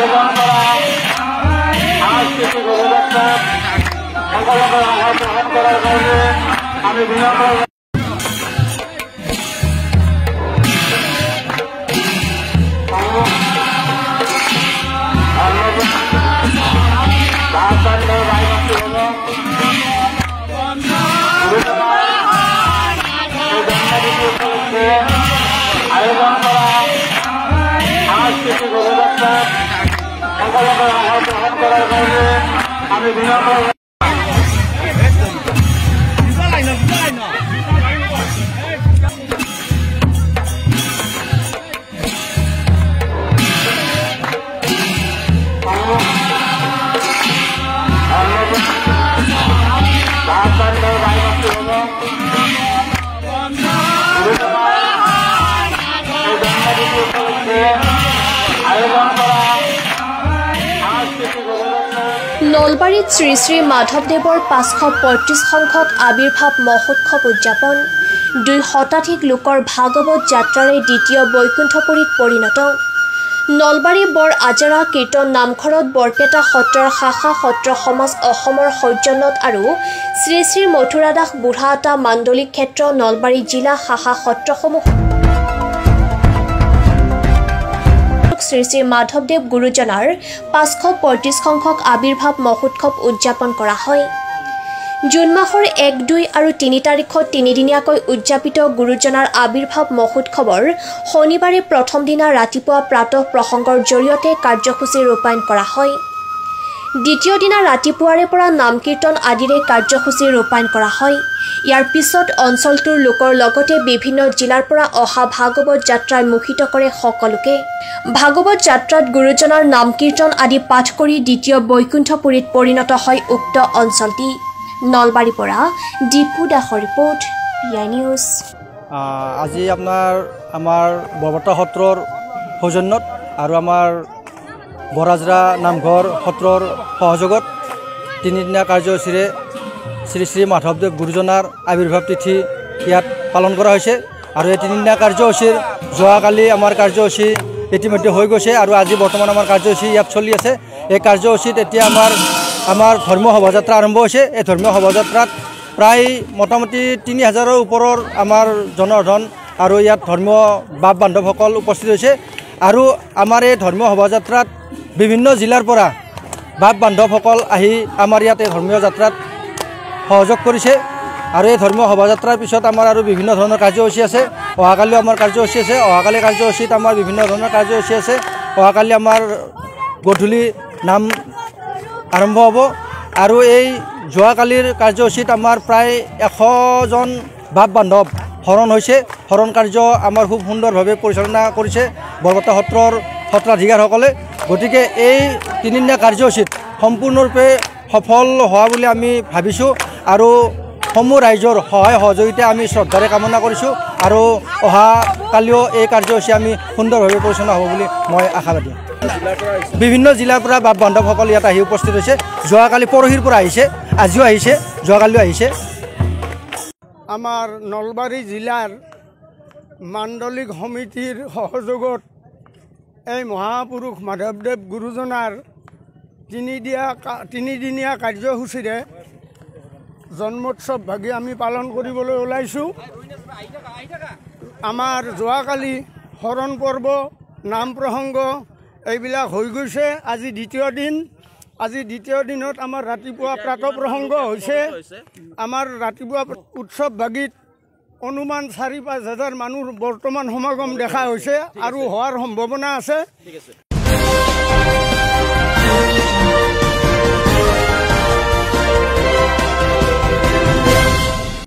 আয়োজন করা সাংস্কৃতিক অভিযাত্রার সকলকে অংশগ্রহণ করার কারণে আমি বিনম্র আয়োজন করা সাংস্কৃতিক অভিযাত্রার সকলকে অংশগ্রহণ করার কারণে আমি বিনম্র নলবাৰীত শ্ৰী শ্ৰী মাধৱদেৱৰ 535 সংখ্যক আবিৰ্ভাৱ মহোৎসৱ উদযাপন 2 শতাধিক লোকৰ ভাগৱত যাত্ৰাৰে দ্বিতীয় বৈকুণ্ঠপুৰীত পৰিণত নলবাৰী বৰ আজাৰা কীৰ্তন নামঘৰত বৰপেটা সত্ৰৰ শাখা সত্ৰ সমাজ অসমৰ সৌজন্যত আৰু শ্ৰী শ্ৰী মথুৰা দাস বুঢ়াআটা মাণ্ডলিক ক্ষেত্ৰ নলবাৰী জিলা শাখা সত্ৰসমূহ শ্ৰী শ্ৰী মাধৱদেৱ গুৰুজনাৰ 535 সংখ্যক আবিৰ্ভাৱ মহোৎসৱ উদযাপন কৰা হয় জুন মাহৰ 1, 2 আৰু 3 তাৰিখত তিনিদিনীয়াকৈ উদযাপিত গুৰুজনাৰ আবিৰ্ভাৱ মহোৎসৱৰ শনিবাৰে প্ৰথম দিনা ৰাতিপুৱা প্ৰাতঃ প্ৰসংগৰ জৰিয়তে কাৰ্যসূচী ৰূপায়ণ কৰা হয় দ্বিতীয় দিনা ৰাতিপুৱাৰে পৰা নাম কীৰ্তন আদিৰে কাৰ্যসূচী ৰূপায়ণ কৰা হয় ইয়াৰ পিছত অঞ্চলটোৰ লোকৰ লগতে বিভিন্ন জিলাৰ পৰা অহা ভাগৱত যাত্ৰাই মুখিত কৰে সকলোকে ভাগৱত যাত্ৰাত গুৰুজনাৰ নাম কীৰ্তন আদি পাঠ কৰি দ্বিতীয় বৈকুণ্ঠপুৰীত পৰিণত হয় উক্ত অঞ্চলটি নলবাৰীৰ পৰা দীপু দাসৰ ৰিপৰ্ট পিআই নিউজ আজি আমাৰ বৰপেটা সত্ৰৰ সৌজন্যত আৰু আমাৰ বৰাজৰা নামঘৰ সত্ৰৰ সহযোগত তিনিদিনীয়া কাৰ্যসূচীৰে শ্ৰী শ্ৰী মাধৱদেৱ গুৰুজনাৰ আবিৰ্ভাৱ তিথি ইয়াত পালন কৰা হৈছে আৰু এই তিনিদিনীয়া কাৰ্যসূচীৰ যোৱাকালি আমাৰ কাৰ্যসূচী ইতিমধ্যে হৈ গৈছে আৰু আজি বৰ্তমান আমাৰ কাৰ্যসূচী ইয়াত চলি আছে এই কাৰ্যসূচীত এতিয়া আমাৰ ধৰ্মীয় শোভাযাত্ৰা আৰম্ভ হৈছে এই ধৰ্মীয় শোভাযাত্ৰাত প্ৰায় মোটামুটি 3000ৰ ওপৰৰ আমাৰ জনসাধাৰণ আৰু ইয়াত ধৰ্মীয় বাপ বান্ধৱসকল উপস্থিত হৈছে আৰু আমাৰ এই ধৰ্মীয় শোভাযাত্ৰাত বিভিন্ন জিলাৰ পৰা বাপ বান্ধৱসকল আহি আমাৰ ইয়াত এই ধৰ্মীয় যাত্ৰাত সহযোগ কৰিছে আৰু এই ধৰ্মীয় শোভাযাত্ৰাৰ পিছত আমাৰ আৰু বিভিন্ন ধৰণৰ কাৰ্যসূচী আছে অহাকালিও আমাৰ কাৰ্যসূচী আছে অহাকালি কাৰ্যসূচীত আমাৰ বিভিন্ন ধৰণৰ কাৰ্যসূচী আছে অহাকালি আমাৰ গধূলি নাম আৰম্ভ হ'ব আৰু এই যোৱাকালিৰ কাৰ্যসূচীত আমাৰ প্ৰায় 100জন বাপ বান্ধৱ শৰণ হৈছে শৰণ কাৰ্য আমাৰ খুব সুন্দৰভাৱে পৰিচালনা কৰিছে বৰপেটা সত্ৰৰ সত্ৰাধিকাৰসকলে গতিকে এই তিনিদিনীয়া কাৰ্যসূচীত সম্পূৰ্ণৰূপে সফল হোৱা বুলি আমি ভাবিছোঁ আৰু সমূহ ৰাইজৰ সহায় সহযোগিতা আমি শ্ৰদ্ধাৰে কামনা কৰিছোঁ আৰু অহাকালিও এই কাৰ্যসূচী আমি সুন্দৰভাৱে পৰিচালনা হ'ব বুলি মই আশাবাদী বিভিন্ন জিলাৰ পৰা বাপ বান্ধৱসকল ইয়াত আহি উপস্থিত হৈছে যোৱাকালি পৰহিৰ পৰা আহিছে আজিও আহিছে যোৱাকালিও আহিছে আমাৰ নলবাৰী জিলাৰ মাণ্ডলিক সমিতিৰ সহযোগত এই মহাপুৰুষ মাধৱদেৱ গুৰুজনাৰ তিনিদিনীয়া কাৰ্যসূচীৰে জন্মোৎসৱ ভাগি আমি পালন কৰিবলৈ ওলাইছোঁ আমাৰ যোৱাকালি শৰণ পৰ্ব নাম প্ৰসংগ এইবিলাক হৈ গৈছে আজি দ্বিতীয় দিনত আমাৰ ৰাতিপুৱা প্ৰাতঃ প্ৰসংগ হৈছে আমাৰ ৰাতিপুৱা উৎসৱ ভাগিত অনুমান 4-5 হাজাৰ মানুহ বৰ্তমান সমাগম দেখা হৈছে আৰু হোৱাৰ সম্ভাৱনা আছে।